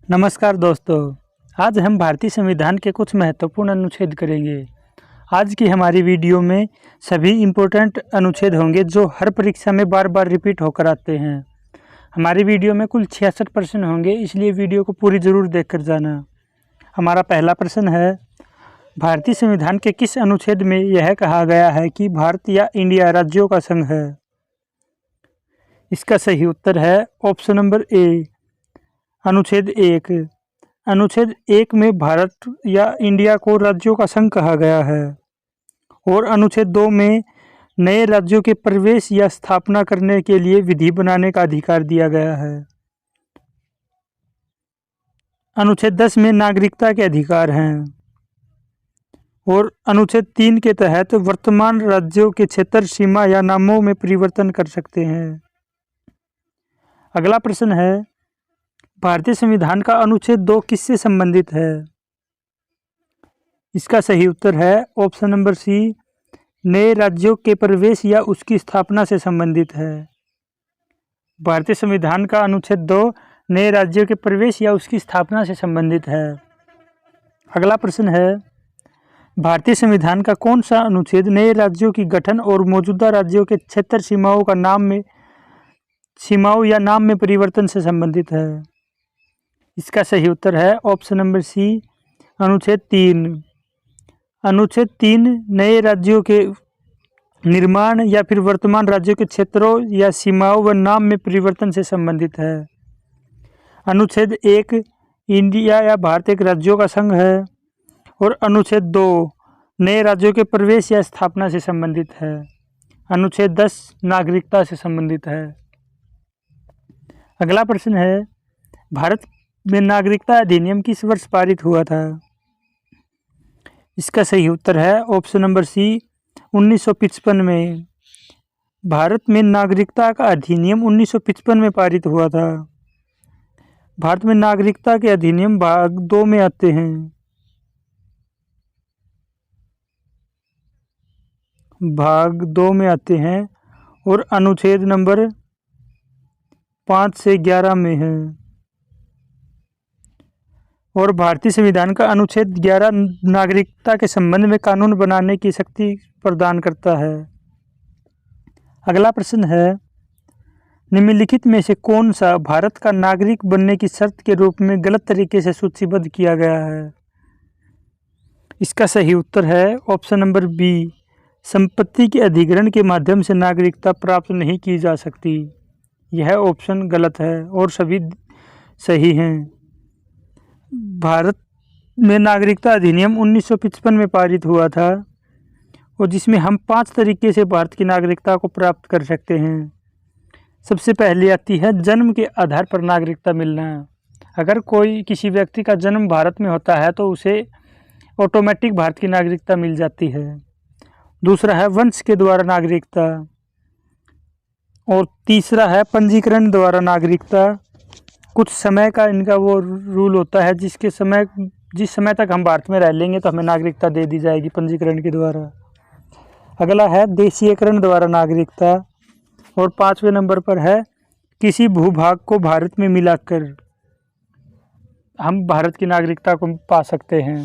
नमस्कार दोस्तों। आज हम भारतीय संविधान के कुछ महत्वपूर्ण अनुच्छेद करेंगे। आज की हमारी वीडियो में सभी इम्पोर्टेंट अनुच्छेद होंगे जो हर परीक्षा में बार बार रिपीट होकर आते हैं। हमारी वीडियो में कुल 66 प्रश्न होंगे, इसलिए वीडियो को पूरी ज़रूर देखकर जाना। हमारा पहला प्रश्न है, भारतीय संविधान के किस अनुच्छेद में यह कहा गया है कि भारत या इंडिया राज्यों का संघ है? इसका सही उत्तर है ऑप्शन नंबर ए, अनुच्छेद 1। अनुच्छेद 1 में भारत या इंडिया को राज्यों का संघ कहा गया है और अनुच्छेद 2 में नए राज्यों के प्रवेश या स्थापना करने के लिए विधि बनाने का अधिकार दिया गया है। अनुच्छेद 10 में नागरिकता के अधिकार हैं और अनुच्छेद 3 के तहत वर्तमान राज्यों के क्षेत्र, सीमा या नामों में परिवर्तन कर सकते हैं। अगला प्रश्न है, भारतीय संविधान का अनुच्छेद 2 किससे संबंधित है? इसका सही उत्तर है ऑप्शन नंबर सी, नए राज्यों के प्रवेश या उसकी स्थापना से संबंधित है। भारतीय संविधान का अनुच्छेद 2 नए राज्यों के प्रवेश या उसकी स्थापना से संबंधित है। अगला प्रश्न है, भारतीय संविधान का कौन सा अनुच्छेद नए राज्यों की गठन और मौजूदा राज्यों के क्षेत्र, सीमाओं या नाम में परिवर्तन से संबंधित है? इसका सही उत्तर है ऑप्शन नंबर सी, अनुच्छेद 3। अनुच्छेद 3 नए राज्यों के निर्माण या फिर वर्तमान राज्यों के क्षेत्रों या सीमाओं व नाम में परिवर्तन से संबंधित है। अनुच्छेद 1 इंडिया या भारत एक राज्यों का संघ है और अनुच्छेद 2 नए राज्यों के प्रवेश या स्थापना से संबंधित है। अनुच्छेद 10 नागरिकता से संबंधित है। अगला प्रश्न है, भारत में नागरिकता अधिनियम किस वर्ष पारित हुआ था? इसका सही उत्तर है ऑप्शन नंबर सी, 1955 में। भारत में नागरिकता का अधिनियम 1955 में पारित हुआ था। भारत में नागरिकता के अधिनियम भाग 2 में आते हैं। और अनुच्छेद नंबर 5 से 11 में है। और भारतीय संविधान का अनुच्छेद 11 नागरिकता के संबंध में कानून बनाने की शक्ति प्रदान करता है। अगला प्रश्न है, निम्नलिखित में से कौन सा भारत का नागरिक बनने की शर्त के रूप में गलत तरीके से सूचीबद्ध किया गया है? इसका सही उत्तर है ऑप्शन नंबर बी, संपत्ति के अधिग्रहण के माध्यम से नागरिकता प्राप्त नहीं की जा सकती। यह ऑप्शन गलत है और सभी सही हैं। भारत में नागरिकता अधिनियम 1955 में पारित हुआ था और जिसमें हम 5 तरीके से भारत की नागरिकता को प्राप्त कर सकते हैं। सबसे पहले आती है जन्म के आधार पर नागरिकता मिलना। अगर कोई किसी व्यक्ति का जन्म भारत में होता है तो उसे ऑटोमेटिक भारत की नागरिकता मिल जाती है। दूसरा है वंश के द्वारा नागरिकता और तीसरा है पंजीकरण द्वारा नागरिकता। कुछ समय का इनका वो रूल होता है जिस समय तक हम भारत में रह लेंगे तो हमें नागरिकता दे दी जाएगी पंजीकरण के द्वारा। अगला है देशीयकरण द्वारा नागरिकता और 5वें नंबर पर है किसी भूभाग को भारत में मिलाकर हम भारत की नागरिकता को पा सकते हैं।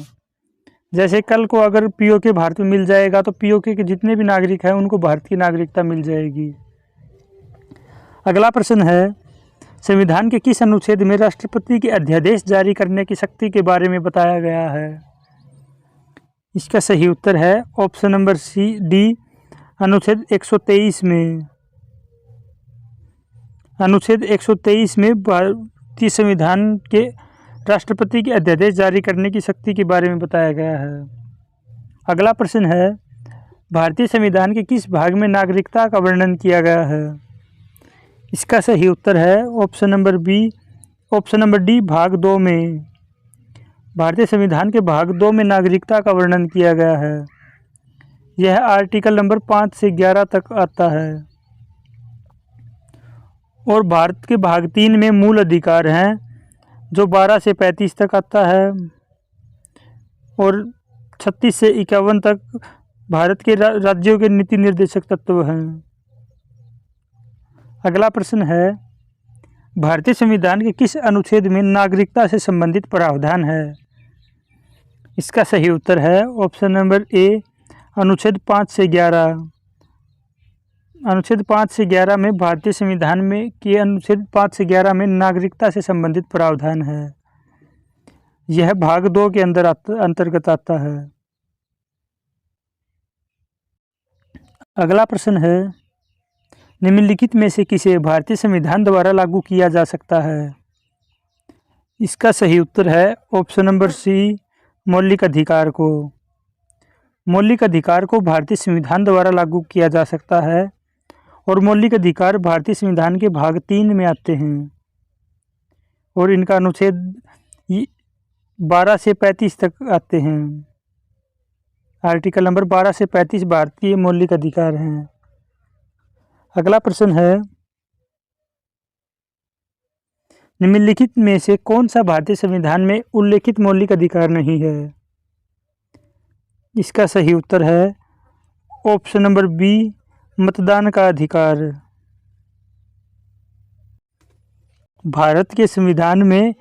जैसे कल को अगर पीओके भारत में मिल जाएगा तो पीओके के जितने भी नागरिक हैं उनको भारत की नागरिकता मिल जाएगी। अगला प्रश्न है, संविधान के किस अनुच्छेद में राष्ट्रपति के अध्यादेश जारी करने की शक्ति के बारे में बताया गया है? इसका सही उत्तर है ऑप्शन नंबर डी, अनुच्छेद 123 में। अनुच्छेद 123 में भारतीय संविधान के राष्ट्रपति के अध्यादेश जारी करने की शक्ति के बारे में बताया गया है। अगला प्रश्न है, भारतीय संविधान के किस भाग में नागरिकता का वर्णन किया गया है? इसका सही उत्तर है ऑप्शन नंबर डी, भाग 2 में। भारतीय संविधान के भाग 2 में नागरिकता का वर्णन किया गया है। यह आर्टिकल नंबर 5 से 11 तक आता है। और भारत के भाग 3 में मूल अधिकार हैं जो 12 से 35 तक आता है और 36 से 51 तक भारत के राज्यों के नीति निर्देशक तत्व हैं। अगला प्रश्न है, भारतीय संविधान के किस अनुच्छेद में नागरिकता से संबंधित प्रावधान है? इसका सही उत्तर है ऑप्शन नंबर ए, अनुच्छेद 5 से 11। अनुच्छेद 5 से 11 में भारतीय संविधान में के अनुच्छेद 5 से 11 में नागरिकता से संबंधित प्रावधान है। यह भाग 2 के अंतर्गत आता है। अगला प्रश्न है, निम्नलिखित में से किसे भारतीय संविधान द्वारा लागू किया जा सकता है? इसका सही उत्तर है ऑप्शन नंबर सी, मौलिक अधिकार को। मौलिक अधिकार को भारतीय संविधान द्वारा लागू किया जा सकता है और मौलिक अधिकार भारतीय संविधान के भाग 3 में आते हैं और इनका अनुच्छेद 12 से 35 तक आते हैं। आर्टिकल नंबर 12 से 35 भारतीय मौलिक अधिकार हैं। अगला प्रश्न है, निम्नलिखित में से कौन सा भारतीय संविधान में उल्लेखित मौलिक अधिकार नहीं है? इसका सही उत्तर है ऑप्शन नंबर बी, मतदान का अधिकार। भारत के संविधान में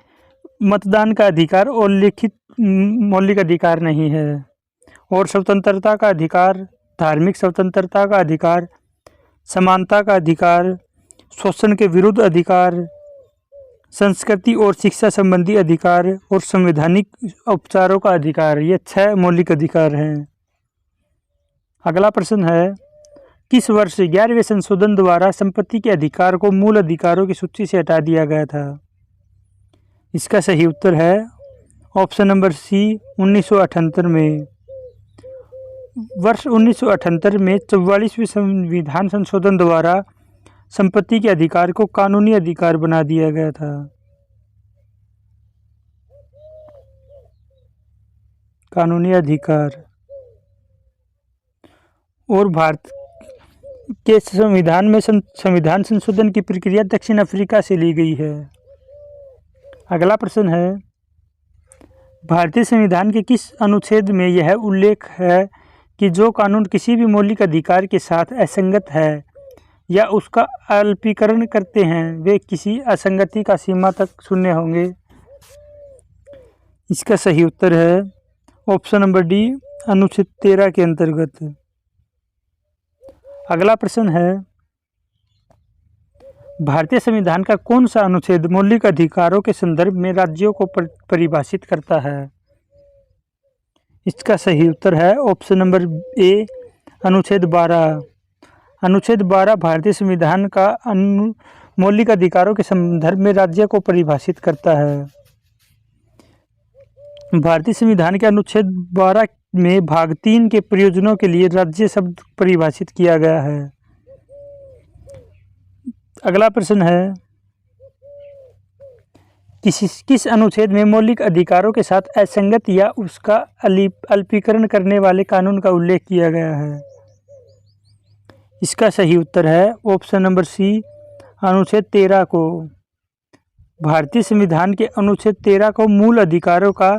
मतदान का अधिकार उल्लेखित मौलिक अधिकार नहीं है और स्वतंत्रता का अधिकार, धार्मिक स्वतंत्रता का अधिकार, समानता का अधिकार, शोषण के विरुद्ध अधिकार, संस्कृति और शिक्षा संबंधी अधिकार और संवैधानिक उपचारों का अधिकार, ये 6 मौलिक अधिकार हैं। अगला प्रश्न है, किस वर्ष 11वें संशोधन द्वारा संपत्ति के अधिकार को मूल अधिकारों की सूची से हटा दिया गया था? इसका सही उत्तर है ऑप्शन नंबर सी, 1978 में। वर्ष 1978 में 44वें संविधान संशोधन द्वारा संपत्ति के अधिकार को कानूनी अधिकार बना दिया गया था। कानूनी अधिकार। और भारत के संविधान में संविधान संशोधन की प्रक्रिया दक्षिण अफ्रीका से ली गई है। अगला प्रश्न है, भारतीय संविधान के किस अनुच्छेद में यह उल्लेख है कि जो कानून किसी भी मौलिक अधिकार के साथ असंगत है या उसका अल्पीकरण करते हैं वे किसी असंगति का सीमा तक शून्य होंगे? इसका सही उत्तर है ऑप्शन नंबर डी, अनुच्छेद 13 के अंतर्गत। अगला प्रश्न है, भारतीय संविधान का कौन सा अनुच्छेद मौलिक अधिकारों के संदर्भ में राज्यों को परिभाषित करता है? इसका सही उत्तर है ऑप्शन नंबर ए, अनुच्छेद 12। अनुच्छेद 12 भारतीय संविधान का मौलिक अधिकारों के संदर्भ में राज्य को परिभाषित करता है। भारतीय संविधान के अनुच्छेद 12 में भाग 3 के प्रयोजनों के लिए राज्य शब्द परिभाषित किया गया है। अगला प्रश्न है, किस अनुच्छेद में मौलिक अधिकारों के साथ असंगत या उसका अल्पीकरण करने वाले कानून का उल्लेख किया गया है? इसका सही उत्तर है ऑप्शन नंबर सी, अनुच्छेद 13 को। भारतीय संविधान के अनुच्छेद 13 को मूल अधिकारों का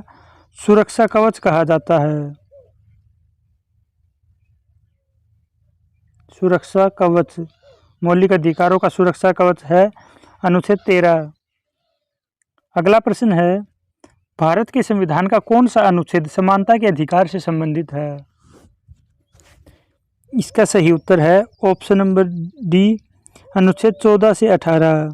सुरक्षा कवच कहा जाता है। सुरक्षा कवच, मौलिक अधिकारों का सुरक्षा कवच है अनुच्छेद 13। अगला प्रश्न है, भारत के संविधान का कौन सा अनुच्छेद समानता के अधिकार से संबंधित है? इसका सही उत्तर है ऑप्शन नंबर डी, अनुच्छेद 14 से 18।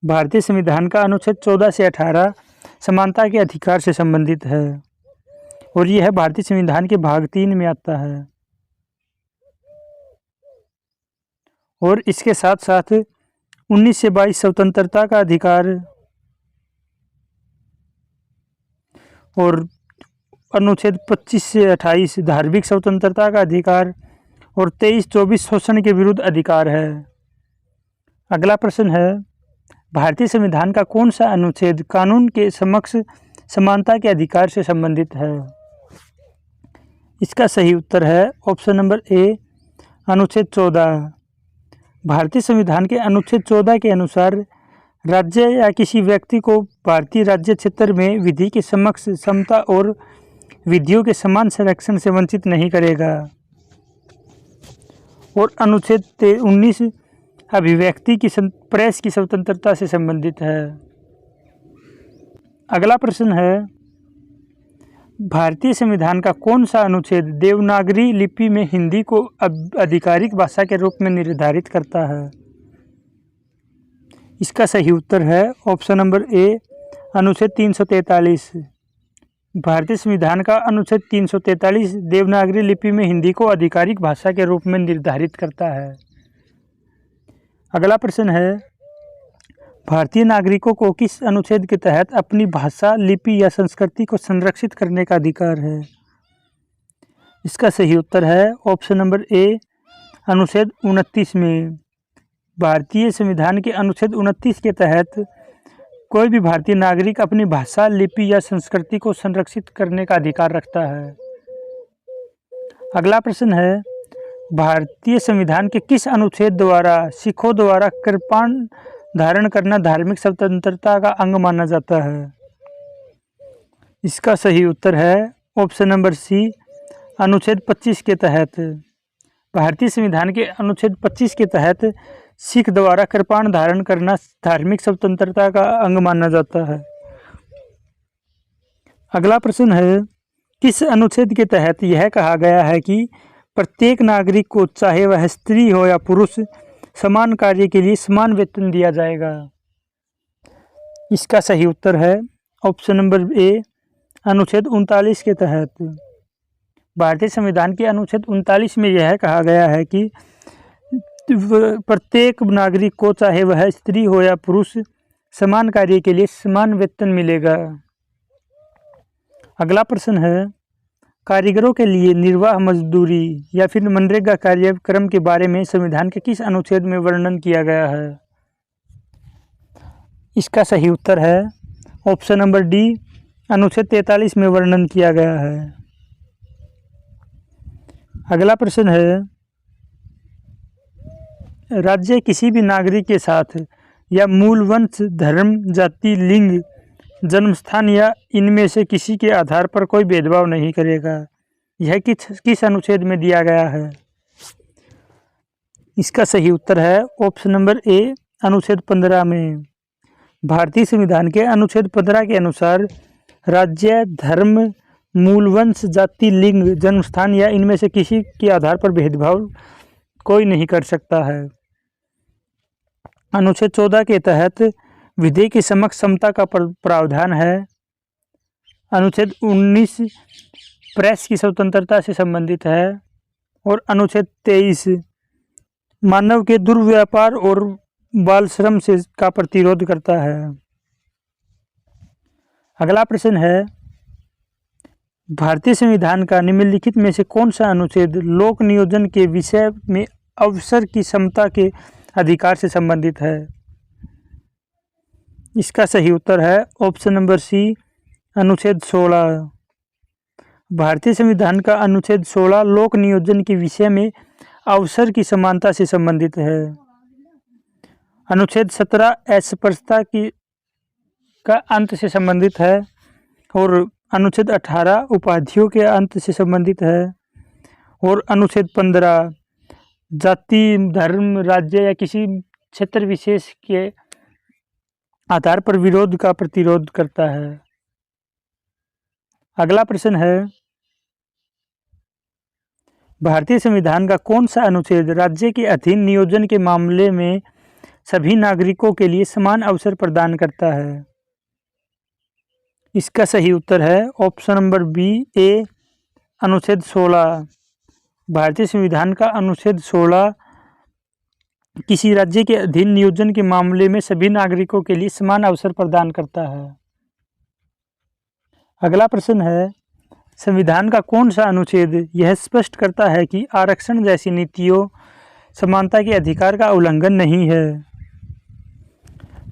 भारतीय संविधान का अनुच्छेद 14 से 18 समानता के अधिकार से संबंधित है और यह भारतीय संविधान के भाग 3 में आता है। और इसके साथ साथ 19 से 22 स्वतंत्रता का अधिकार और अनुच्छेद 25 से 28 धार्मिक स्वतंत्रता का अधिकार और 23-24 शोषण के विरुद्ध अधिकार है। अगला प्रश्न है, भारतीय संविधान का कौन सा अनुच्छेद कानून के समक्ष समानता के अधिकार से संबंधित है? इसका सही उत्तर है ऑप्शन नंबर ए, अनुच्छेद 14। भारतीय संविधान के अनुच्छेद 14 के अनुसार राज्य या किसी व्यक्ति को भारतीय राज्य क्षेत्र में विधि के समक्ष समता और विधियों के समान संरक्षण से वंचित नहीं करेगा। और अनुच्छेद 19 अभिव्यक्ति की प्रेस की स्वतंत्रता से संबंधित है। अगला प्रश्न है, भारतीय संविधान का कौन सा अनुच्छेद देवनागरी लिपि में हिंदी को आधिकारिक भाषा के रूप में निर्धारित करता है? इसका सही उत्तर है ऑप्शन नंबर ए, अनुच्छेद 343। भारतीय संविधान का अनुच्छेद 343 देवनागरी लिपि में हिंदी को आधिकारिक भाषा के रूप में निर्धारित करता है। अगला प्रश्न है, भारतीय नागरिकों को किस अनुच्छेद के तहत अपनी भाषा, लिपि या संस्कृति को संरक्षित करने का अधिकार है? इसका सही उत्तर है ऑप्शन नंबर ए, अनुच्छेद 29 में। भारतीय संविधान के अनुच्छेद 29 के तहत कोई भी भारतीय नागरिक अपनी भाषा, लिपि या संस्कृति को संरक्षित करने का अधिकार रखता है। अगला प्रश्न है, भारतीय संविधान के किस अनुच्छेद द्वारा सिखों द्वारा कृपाण धारण करना धार्मिक स्वतंत्रता का अंग माना जाता है? इसका सही उत्तर है ऑप्शन नंबर सी, अनुच्छेद 25 के तहत। भारतीय संविधान के अनुच्छेद 25 के तहत सिख द्वारा कृपाण धारण करना धार्मिक स्वतंत्रता का अंग माना जाता है। अगला प्रश्न है, किस अनुच्छेद के तहत यह कहा गया है कि प्रत्येक नागरिक को चाहे वह स्त्री हो या पुरुष समान कार्य के लिए समान वेतन दिया जाएगा? इसका सही उत्तर है ऑप्शन नंबर ए, अनुच्छेद 39 के तहत। भारतीय संविधान के अनुच्छेद 39 में यह कहा गया है कि प्रत्येक नागरिक को चाहे वह स्त्री हो या पुरुष समान कार्य के लिए समान वेतन मिलेगा। अगला प्रश्न है, कारीगरों के लिए निर्वाह मजदूरी या फिर मनरेगा कार्यक्रम के बारे में संविधान के किस अनुच्छेद में वर्णन किया गया है? इसका सही उत्तर है ऑप्शन नंबर डी, अनुच्छेद 43 में वर्णन किया गया है। अगला प्रश्न है, राज्य किसी भी नागरिक के साथ या मूल वंश, धर्म, जाति, लिंग, जन्मस्थान या इनमें से किसी के आधार पर कोई भेदभाव नहीं करेगा। यह किस अनुच्छेद में दिया गया है? इसका सही उत्तर है ऑप्शन नंबर ए, अनुच्छेद 15 में। भारतीय संविधान के अनुच्छेद 15 के अनुसार राज्य, धर्म, मूल वंश, जाति, लिंग, जन्मस्थान या इनमें से किसी के आधार पर भेदभाव कोई नहीं कर सकता है। अनुच्छेद 14 के तहत विधेय के समक्ष समता का प्रावधान है। अनुच्छेद 19 प्रेस की स्वतंत्रता से संबंधित है और अनुच्छेद 23 मानव के दुर्व्यापार और बाल श्रम से का प्रतिरोध करता है। अगला प्रश्न है, भारतीय संविधान का निम्नलिखित में से कौन सा अनुच्छेद लोक नियोजन के विषय में अवसर की समता के अधिकार से संबंधित है? इसका सही उत्तर है ऑप्शन नंबर सी, अनुच्छेद 16। भारतीय संविधान का अनुच्छेद 16 लोक नियोजन के विषय में अवसर की समानता से संबंधित है। अनुच्छेद 17 अस्पृश्यता का अंत से संबंधित है और अनुच्छेद 18 उपाधियों के अंत से संबंधित है और अनुच्छेद 15 जाति, धर्म, राज्य या किसी क्षेत्र विशेष के आधार पर विरोध का प्रतिरोध करता है। अगला प्रश्न है, भारतीय संविधान का कौन सा अनुच्छेद राज्य के अधीन नियोजन के मामले में सभी नागरिकों के लिए समान अवसर प्रदान करता है? इसका सही उत्तर है ऑप्शन नंबर बी, ए, अनुच्छेद 16। भारतीय संविधान का अनुच्छेद 16 किसी राज्य के अधीन नियोजन के मामले में सभी नागरिकों के लिए समान अवसर प्रदान करता है। अगला प्रश्न है, संविधान का कौन सा अनुच्छेद यह स्पष्ट करता है कि आरक्षण जैसी नीतियों समानता के अधिकार का उल्लंघन नहीं है?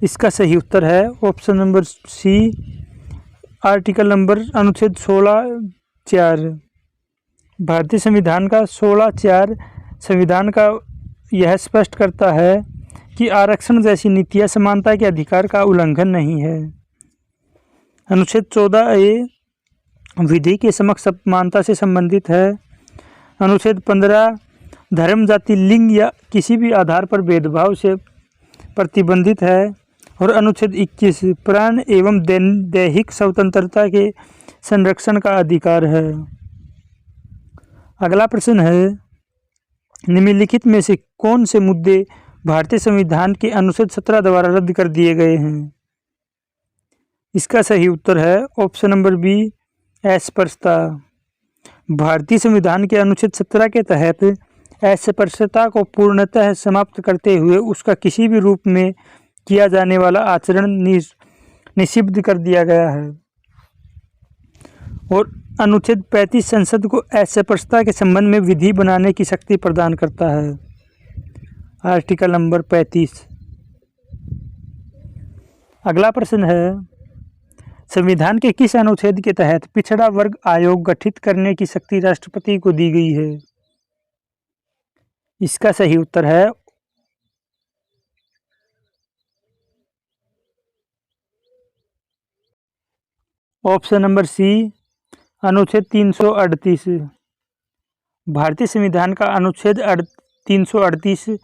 इसका सही उत्तर है option number c, article number अनुच्छेद 16(4). भारतीय संविधान का 16(4) संविधान का यह स्पष्ट करता है कि आरक्षण जैसी नीतियां समानता के अधिकार का उल्लंघन नहीं है। अनुच्छेद 14(a) विधि के समक्ष समानता से संबंधित है। अनुच्छेद 15 धर्म, जाति, लिंग या किसी भी आधार पर भेदभाव से प्रतिबंधित है। और अनुच्छेद 21 प्राण एवं दैहिक स्वतंत्रता के संरक्षण का अधिकार है। अगला प्रश्न है, निम्नलिखित में से कौन से मुद्दे भारतीय संविधान के अनुच्छेद 17 द्वारा रद्द कर दिए गए हैं? इसका सही उत्तर है ऑप्शन नंबर बी, अस्पृश्यता। भारतीय संविधान के अनुच्छेद 17 के तहत अस्पृश्यता को पूर्णतः समाप्त करते हुए उसका किसी भी रूप में किया जाने वाला आचरण निषिद्ध कर दिया गया है। और अनुच्छेद 35 संसद को अस्पृश्यता के संबंध में विधि बनाने की शक्ति प्रदान करता है। Article number 35। अगला प्रश्न है, संविधान के किस अनुच्छेद के तहत पिछड़ा वर्ग आयोग गठित करने की शक्ति राष्ट्रपति को दी गई है? इसका सही उत्तर है ऑप्शन नंबर सी, अनुच्छेद 338। भारतीय संविधान का अनुच्छेद 338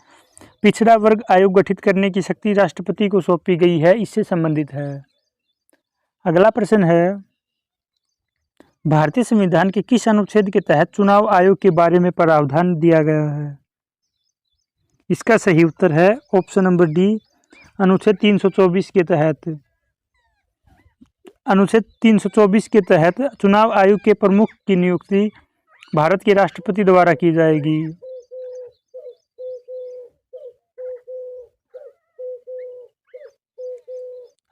पिछड़ा वर्ग आयोग गठित करने की शक्ति राष्ट्रपति को सौंपी गई है, इससे संबंधित है। अगला प्रश्न है, भारतीय संविधान के किस अनुच्छेद के तहत चुनाव आयोग के बारे में प्रावधान दिया गया है? इसका सही उत्तर है ऑप्शन नंबर डी, अनुच्छेद 324 के तहत। अनुच्छेद 324 के तहत चुनाव आयोग के प्रमुख की नियुक्ति भारत के राष्ट्रपति द्वारा की जाएगी।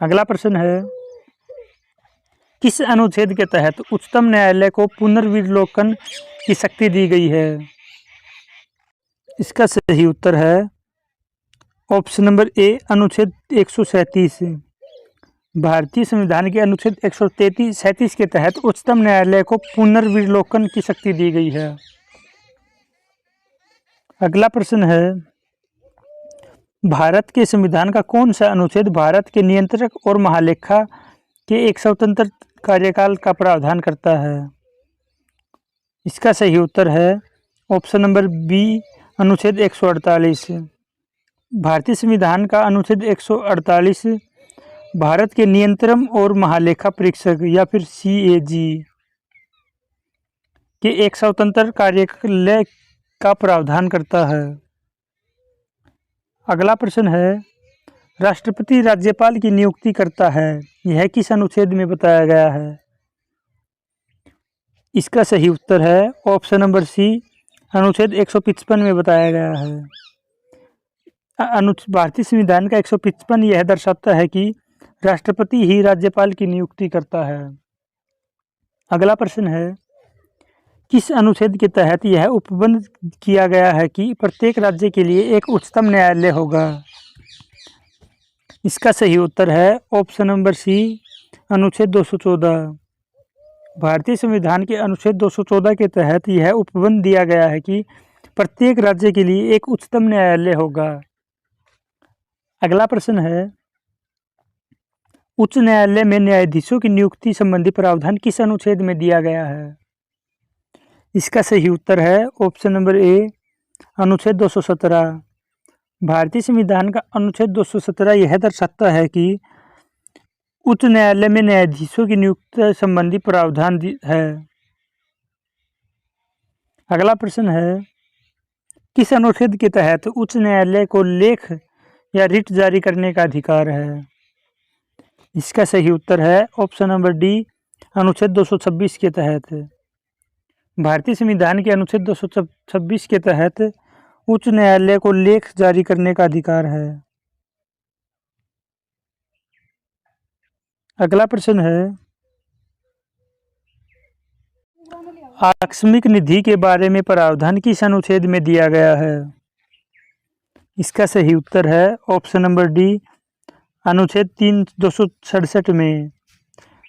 अगला प्रश्न है, किस अनुच्छेद के तहत उच्चतम न्यायालय को पुनर्विलोकन की शक्ति दी गई है? इसका सही उत्तर है ऑप्शन नंबर ए, अनुच्छेद 137। भारतीय संविधान के अनुच्छेद 137 के तहत उच्चतम न्यायालय को पुनर्विलोकन की शक्ति दी गई है। अगला प्रश्न है, भारत के संविधान का कौन सा अनुच्छेद भारत के नियंत्रक और महालेखा के एक स्वतंत्र कार्यकाल का प्रावधान करता है? इसका सही उत्तर है ऑप्शन नंबर बी, अनुच्छेद 148। भारतीय संविधान का अनुच्छेद 148 भारत के नियंत्रण और महालेखा परीक्षक या फिर CAG के एक स्वतंत्र कार्यालय का प्रावधान करता है। अगला प्रश्न है, राष्ट्रपति राज्यपाल की नियुक्ति करता है, यह किस अनुच्छेद में बताया गया है? इसका सही उत्तर है ऑप्शन नंबर सी, अनुच्छेद 155 में बताया गया है। भारतीय संविधान का 155 यह दर्शाता है कि राष्ट्रपति ही राज्यपाल की नियुक्ति करता है। अगला प्रश्न है, किस अनुच्छेद के तहत यह उपबंध किया गया है कि प्रत्येक राज्य के लिए एक उच्चतम न्यायालय होगा? इसका सही उत्तर है ऑप्शन नंबर सी, अनुच्छेद 214। भारतीय संविधान के अनुच्छेद 214 के तहत यह उपबंध दिया गया है कि प्रत्येक राज्य के लिए एक उच्चतम न्यायालय होगा। अगला प्रश्न है, उच्च न्यायालय में न्यायाधीशों की नियुक्ति संबंधी प्रावधान किस अनुच्छेद में दिया गया है? इसका सही उत्तर है ऑप्शन नंबर ए, अनुच्छेद 217। भारतीय संविधान का अनुच्छेद 217 यह दर्शाता है कि उच्च न्यायालय में न्यायाधीशों की नियुक्ति संबंधी प्रावधान है। अगला प्रश्न है, किस अनुच्छेद के तहत उच्च न्यायालय को लेख या रिट जारी करने का अधिकार है? इसका सही उत्तर है ऑप्शन नंबर डी, अनुच्छेद 226 के तहत। भारतीय संविधान के अनुच्छेद 226 के तहत उच्च न्यायालय को लेख जारी करने का अधिकार है। अगला प्रश्न है, आकस्मिक निधि के बारे में प्रावधान किस अनुच्छेद में दिया गया है? इसका सही उत्तर है ऑप्शन नंबर डी, अनुच्छेद 267 में।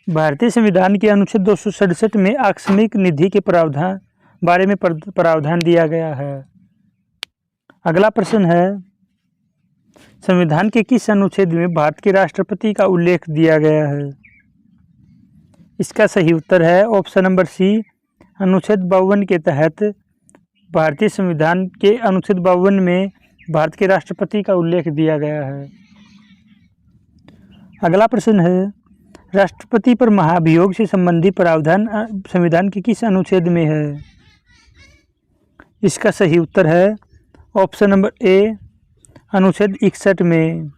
भारतीय संविधान के अनुच्छेद 267 में आकस्मिक निधि के प्रावधान बारे में प्रावधान दिया गया है। अगला प्रश्न है, संविधान के किस अनुच्छेद में भारत के राष्ट्रपति का उल्लेख दिया गया है? इसका सही उत्तर है ऑप्शन नंबर सी, अनुच्छेद 52 के तहत भारतीय संविधान के अनुच्छेद 52 में भारत के राष्ट्रपति का उल्लेख दिया गया है। अगला प्रश्न है, राष्ट्रपति पर महाभियोग से संबंधित प्रावधान संविधान के किस अनुच्छेद में है? इसका सही उत्तर है ऑप्शन नंबर ए, अनुच्छेद 61 में।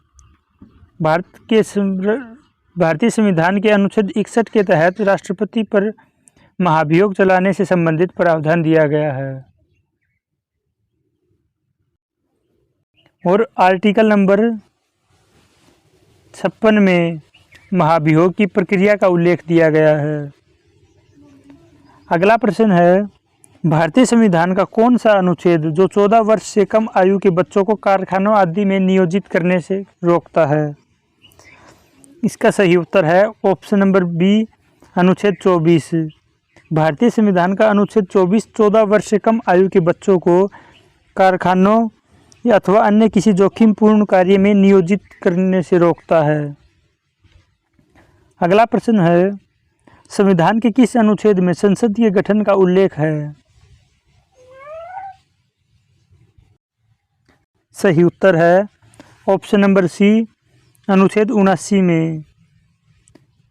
भारतीय संविधान के अनुच्छेद 61 के तहत राष्ट्रपति पर महाभियोग चलाने से संबंधित प्रावधान दिया गया है। और आर्टिकल नंबर 56 में महाभियोग की प्रक्रिया का उल्लेख दिया गया है। अगला प्रश्न है, भारतीय संविधान का कौन सा अनुच्छेद जो 14 वर्ष से कम आयु के बच्चों को कारखानों आदि में नियोजित करने से रोकता है? इसका सही उत्तर है ऑप्शन नंबर बी, अनुच्छेद 24। भारतीय संविधान का अनुच्छेद 24 14 वर्ष से कम आयु के बच्चों को कारखानों या अथवा अन्य किसी जोखिमपूर्ण कार्य में नियोजित करने से रोकता है। अगला प्रश्न है, संविधान के किस अनुच्छेद में संसद के गठन का उल्लेख है? सही उत्तर है ऑप्शन नंबर सी, अनुच्छेद 79 में।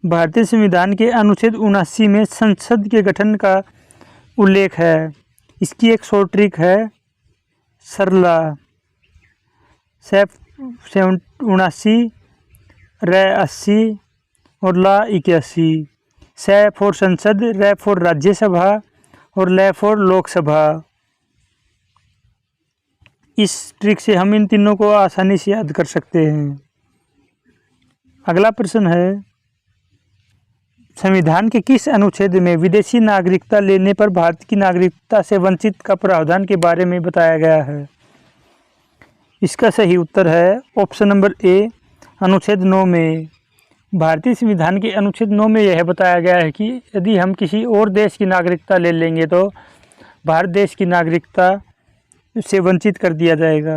भारतीय संविधान के अनुच्छेद 79 में संसद के गठन का उल्लेख है। इसकी एक शॉर्ट ट्रिक है सरला, सेफ 79, रै 80 और ला 81। से फॉर संसद, रै फॉर राज्यसभा और लै फॉर लोकसभा। इस ट्रिक से हम इन तीनों को आसानी से याद कर सकते हैं। अगला प्रश्न है, संविधान के किस अनुच्छेद में विदेशी नागरिकता लेने पर भारत की नागरिकता से वंचित का प्रावधान के बारे में बताया गया है? इसका सही उत्तर है ऑप्शन नंबर ए, अनुच्छेद 9 में। भारतीय संविधान के अनुच्छेद 9 में यह बताया गया है कि यदि हम किसी और देश की नागरिकता ले लेंगे तो भारत देश की नागरिकता से वंचित कर दिया जाएगा।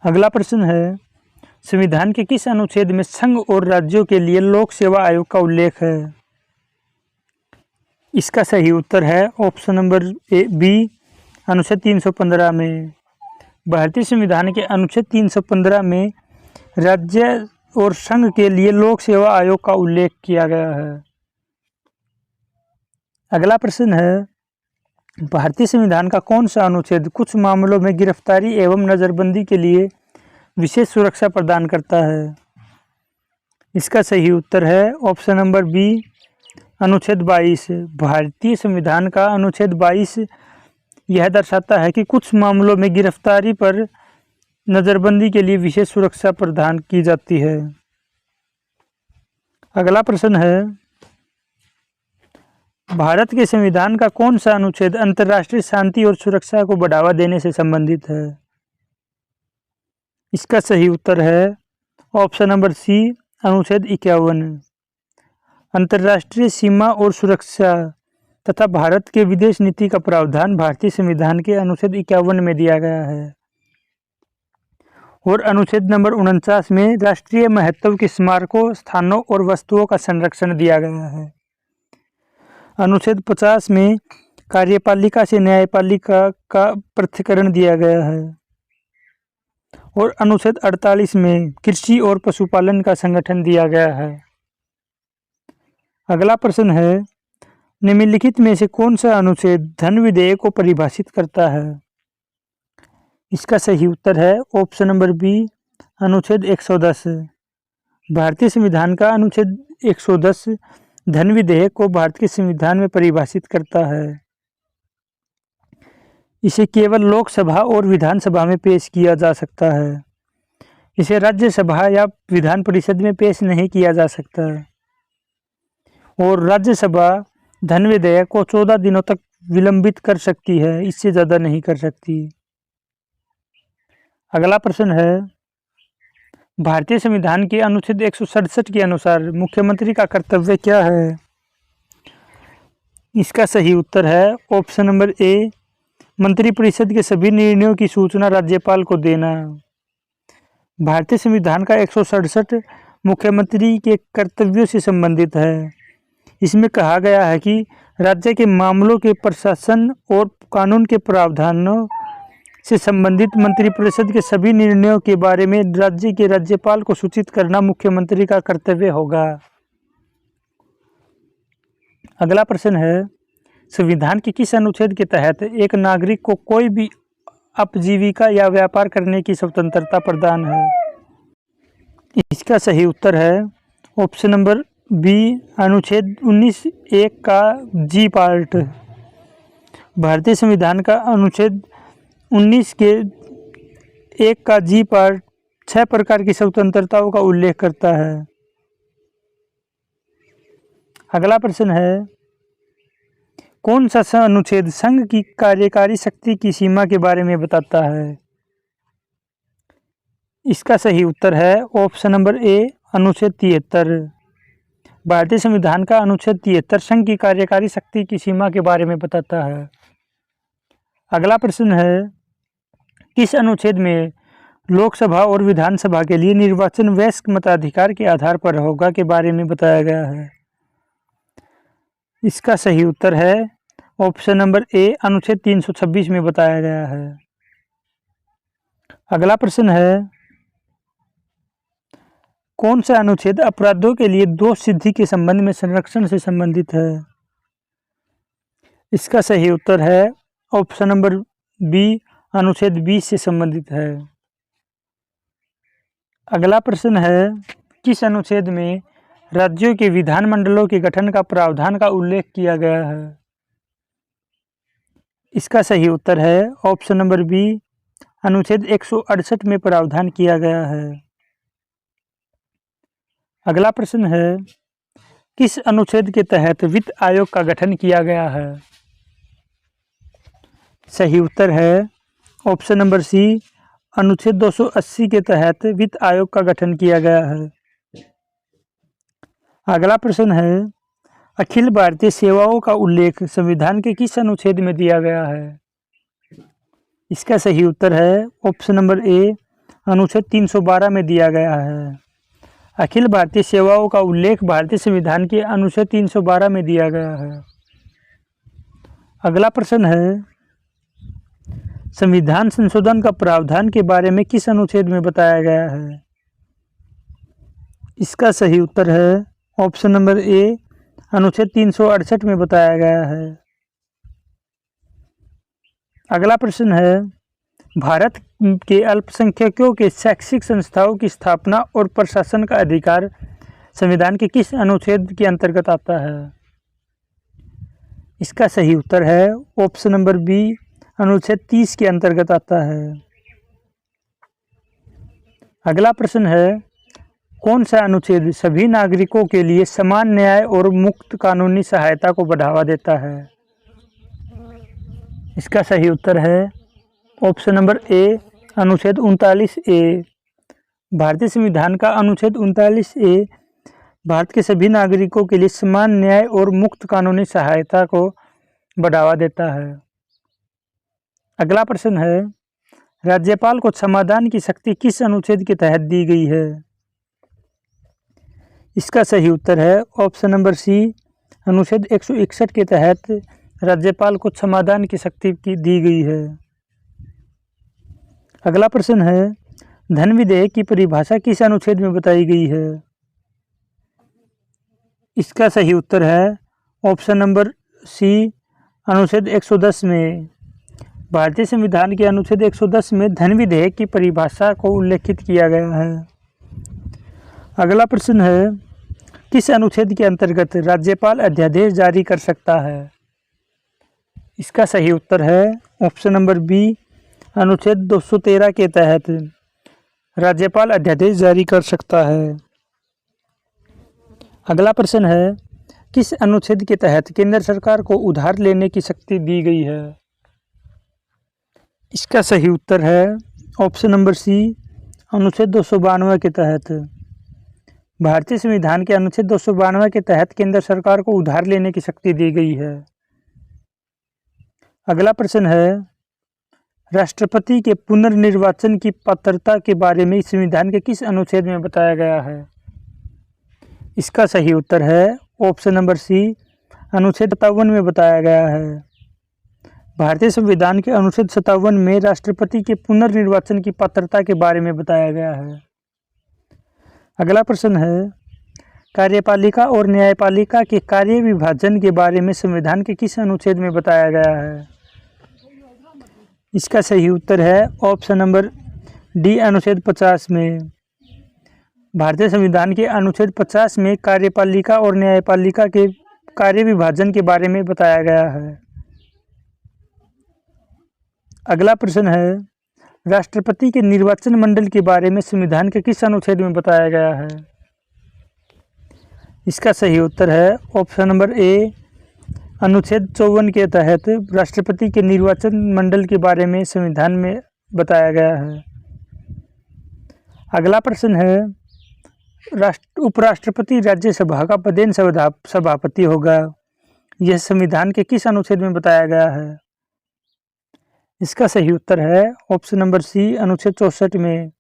अगला प्रश्न है, संविधान के किस अनुच्छेद में संघ और राज्यों के लिए लोक सेवा आयोग का उल्लेख है? इसका सही उत्तर है ऑप्शन नंबर बी, अनुच्छेद 315 में। भारतीय संविधान के अनुच्छेद 315 में राज्य और संघ के लिए लोक सेवा आयोग का उल्लेख किया गया है। अगला प्रश्न है, भारतीय संविधान का कौन सा अनुच्छेद कुछ मामलों में गिरफ्तारी एवं नजरबंदी के लिए विशेष सुरक्षा प्रदान करता है? इसका सही उत्तर है ऑप्शन नंबर बी, अनुच्छेद 22। भारतीय संविधान का अनुच्छेद 22 यह दर्शाता है कि कुछ मामलों में गिरफ्तारी पर नजरबंदी के लिए विशेष सुरक्षा प्रदान की जाती है। अगला प्रश्न है, भारत के संविधान का कौन सा अनुच्छेद अंतर्राष्ट्रीय शांति और सुरक्षा को बढ़ावा देने से संबंधित है? इसका सही उत्तर है ऑप्शन नंबर सी, अनुच्छेद 51। अंतर्राष्ट्रीय सीमा और सुरक्षा तथा भारत के विदेश नीति का प्रावधान भारतीय संविधान के अनुच्छेद 51 में दिया गया है। और अनुच्छेद नंबर 49 में राष्ट्रीय महत्व के स्मारकों, स्थानों और वस्तुओं का संरक्षण दिया गया है। अनुच्छेद 50 में कार्यपालिका से न्यायपालिका का पृथक्करण दिया गया है। और अनुच्छेद 48 में कृषि और पशुपालन का संगठन दिया गया है। अगला प्रश्न है, निम्नलिखित में से कौन सा अनुच्छेद धन विधेयक को परिभाषित करता है? इसका सही उत्तर है ऑप्शन नंबर बी, अनुच्छेद 110। भारतीय संविधान का अनुच्छेद 110 धन विधेयक को भारत के संविधान में परिभाषित करता है। इसे केवल लोकसभा और विधानसभा में पेश किया जा सकता है। इसे राज्यसभा या विधान परिषद में पेश नहीं किया जा सकता। और राज्यसभा धन विधेयक को 14 दिनों तक विलंबित कर सकती है, इससे ज़्यादा नहीं कर सकती। अगला प्रश्न है, भारतीय संविधान के अनुच्छेद 167 के अनुसार मुख्यमंत्री का कर्तव्य क्या है? इसका सही उत्तर है ऑप्शन नंबर ए, मंत्रिपरिषद के सभी निर्णयों की सूचना राज्यपाल को देना। भारतीय संविधान का 167 मुख्यमंत्री के कर्तव्यों से संबंधित है। इसमें कहा गया है कि राज्य के मामलों के प्रशासन और कानून के प्रावधानों से संबंधित मंत्रिपरिषद के सभी निर्णयों के बारे में राज्य के राज्यपाल को सूचित करना मुख्यमंत्री का कर्तव्य होगा। अगला प्रश्न है, संविधान के किस अनुच्छेद के तहत एक नागरिक को कोई भी आजीविका या व्यापार करने की स्वतंत्रता प्रदान है? इसका सही उत्तर है ऑप्शन नंबर बी, अनुच्छेद 19(1) का जी पार्ट। भारतीय संविधान का अनुच्छेद 19 के 1 का जी पार्ट 6 प्रकार की स्वतंत्रताओं का उल्लेख करता है। अगला प्रश्न है, कौन सा अनुच्छेद संघ की कार्यकारी शक्ति की सीमा के बारे में बताता है? इसका सही उत्तर है ऑप्शन नंबर ए, अनुच्छेद 73। भारतीय संविधान का अनुच्छेद 73 संघ की कार्यकारी शक्ति की सीमा के बारे में बताता है। अगला प्रश्न है, किस अनुच्छेद में लोकसभा और विधानसभा के लिए निर्वाचन वयस्क मताधिकार के आधार पर होगा के बारे में बताया गया है? इसका सही उत्तर है ऑप्शन नंबर ए, अनुच्छेद 326 में बताया गया है। अगला प्रश्न है, कौन सा अनुच्छेद अपराधों के लिए दोष सिद्धि के संबंध में संरक्षण से संबंधित है? इसका सही उत्तर है ऑप्शन नंबर बी, अनुच्छेद 20 से संबंधित है। अगला प्रश्न है, किस अनुच्छेद में राज्यों के विधानमंडलों के गठन का प्रावधान का उल्लेख किया गया है? इसका सही उत्तर है ऑप्शन नंबर बी, अनुच्छेद 168 में प्रावधान किया गया है। अगला प्रश्न है, किस अनुच्छेद के तहत वित्त आयोग का गठन किया गया है? सही उत्तर है ऑप्शन नंबर सी, अनुच्छेद 280 के तहत वित्त आयोग का गठन किया गया है। अगला प्रश्न है, अखिल भारतीय सेवाओं का उल्लेख संविधान के किस अनुच्छेद में दिया गया है? इसका सही उत्तर है ऑप्शन नंबर ए, अनुच्छेद 312 में दिया गया है। अखिल भारतीय सेवाओं का उल्लेख भारतीय संविधान के अनुच्छेद 312 में दिया गया है। अगला प्रश्न है, संविधान संशोधन का प्रावधान के बारे में किस अनुच्छेद में बताया गया है? इसका सही उत्तर है ऑप्शन नंबर ए, अनुच्छेद 368 में बताया गया है। अगला प्रश्न है, भारत के अल्पसंख्यकों के शैक्षिक संस्थाओं की स्थापना और प्रशासन का अधिकार संविधान के किस अनुच्छेद के अंतर्गत आता है? इसका सही उत्तर है ऑप्शन नंबर बी, अनुच्छेद 30 के अंतर्गत आता है। अगला प्रश्न है, कौन सा अनुच्छेद सभी नागरिकों के लिए समान न्याय और मुक्त कानूनी सहायता को बढ़ावा देता है? इसका सही उत्तर है ऑप्शन नंबर ए, अनुच्छेद 39(a). भारतीय संविधान का अनुच्छेद 39(a) भारत के सभी नागरिकों के लिए समान न्याय और मुक्त कानूनी सहायता को बढ़ावा देता है। अगला प्रश्न है, राज्यपाल को क्षमादान की शक्ति किस अनुच्छेद के तहत दी गई है? इसका सही उत्तर है ऑप्शन नंबर सी, अनुच्छेद 161 के तहत राज्यपाल को क्षमादान की शक्ति दी गई है। अगला प्रश्न है, धन विधेयक की परिभाषा किस अनुच्छेद में बताई गई है? इसका सही उत्तर है ऑप्शन नंबर सी, अनुच्छेद 110 में। भारतीय संविधान के अनुच्छेद 110 में धन विधेयक की परिभाषा को उल्लेखित किया गया है। अगला प्रश्न है, किस अनुच्छेद के अंतर्गत राज्यपाल अध्यादेश जारी कर सकता है? इसका सही उत्तर है ऑप्शन नंबर बी, अनुच्छेद 213 के तहत राज्यपाल अध्यादेश जारी कर सकता है। अगला प्रश्न है, किस अनुच्छेद के तहत केंद्र सरकार को उधार लेने की शक्ति दी गई है? इसका सही उत्तर है ऑप्शन नंबर सी, अनुच्छेद 292 के तहत। भारतीय संविधान के अनुच्छेद 292 के तहत केंद्र सरकार को उधार लेने की शक्ति दी गई है। अगला प्रश्न है, राष्ट्रपति के पुनर्निर्वाचन की पात्रता के बारे में संविधान के किस अनुच्छेद में बताया गया है? इसका सही उत्तर है ऑप्शन नंबर सी, अनुच्छेद 57 में बताया गया है। भारतीय संविधान के अनुच्छेद 57 में राष्ट्रपति के पुनर्निर्वाचन की पात्रता के बारे में बताया गया है। अगला प्रश्न है, कार्यपालिका और न्यायपालिका के कार्य विभाजन के बारे में संविधान के किस अनुच्छेद में बताया गया है? इसका सही उत्तर है ऑप्शन नंबर डी, अनुच्छेद 50 में। भारतीय संविधान के अनुच्छेद 50 में कार्यपालिका और न्यायपालिका के कार्य विभाजन के बारे में बताया गया है। अगला प्रश्न है, राष्ट्रपति के निर्वाचन मंडल के बारे में संविधान के किस अनुच्छेद में बताया गया है? इसका सही उत्तर है ऑप्शन नंबर ए, अनुच्छेद 54 के तहत राष्ट्रपति के निर्वाचन मंडल के बारे में संविधान में बताया गया है। अगला प्रश्न है, उपराष्ट्रपति राज्यसभा का पदेन सभापति होगा, यह संविधान के किस अनुच्छेद में बताया गया है? इसका सही उत्तर है ऑप्शन नंबर सी, अनुच्छेद 64 में।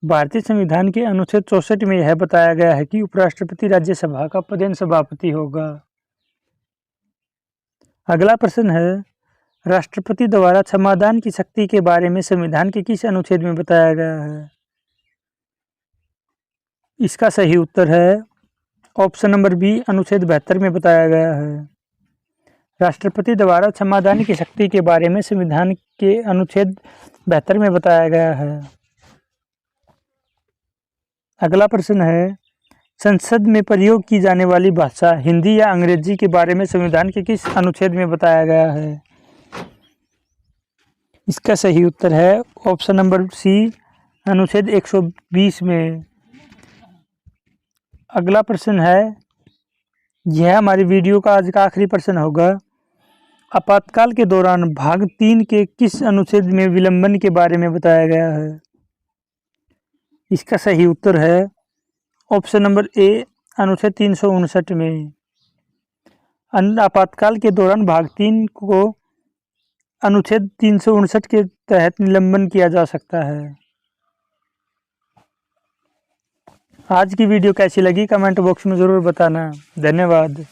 भारतीय संविधान के अनुच्छेद 64 में यह बताया गया है कि उपराष्ट्रपति राज्यसभा का पदेन सभापति होगा। अगला प्रश्न है, राष्ट्रपति द्वारा क्षमादान की शक्ति के बारे में संविधान के किस अनुच्छेद में बताया गया है? इसका सही उत्तर है ऑप्शन नंबर बी, अनुच्छेद 72 में बताया गया है। राष्ट्रपति द्वारा क्षमादान की शक्ति के बारे में संविधान के अनुच्छेद 72 में बताया गया है। अगला प्रश्न है, संसद में प्रयोग की जाने वाली भाषा हिंदी या अंग्रेजी के बारे में संविधान के किस अनुच्छेद में बताया गया है? इसका सही उत्तर है ऑप्शन नंबर सी, अनुच्छेद 120 में। अगला प्रश्न है, यह हमारी वीडियो का आज का आखिरी प्रश्न होगा। आपातकाल के दौरान भाग 3 के किस अनुच्छेद में विलंबन के बारे में बताया गया है? इसका सही उत्तर है ऑप्शन नंबर ए, अनुच्छेद 359 में। आपातकाल के दौरान भाग 3 को अनुच्छेद 359 के तहत निलंबन किया जा सकता है। आज की वीडियो कैसी लगी कमेंट बॉक्स में ज़रूर बताना। धन्यवाद।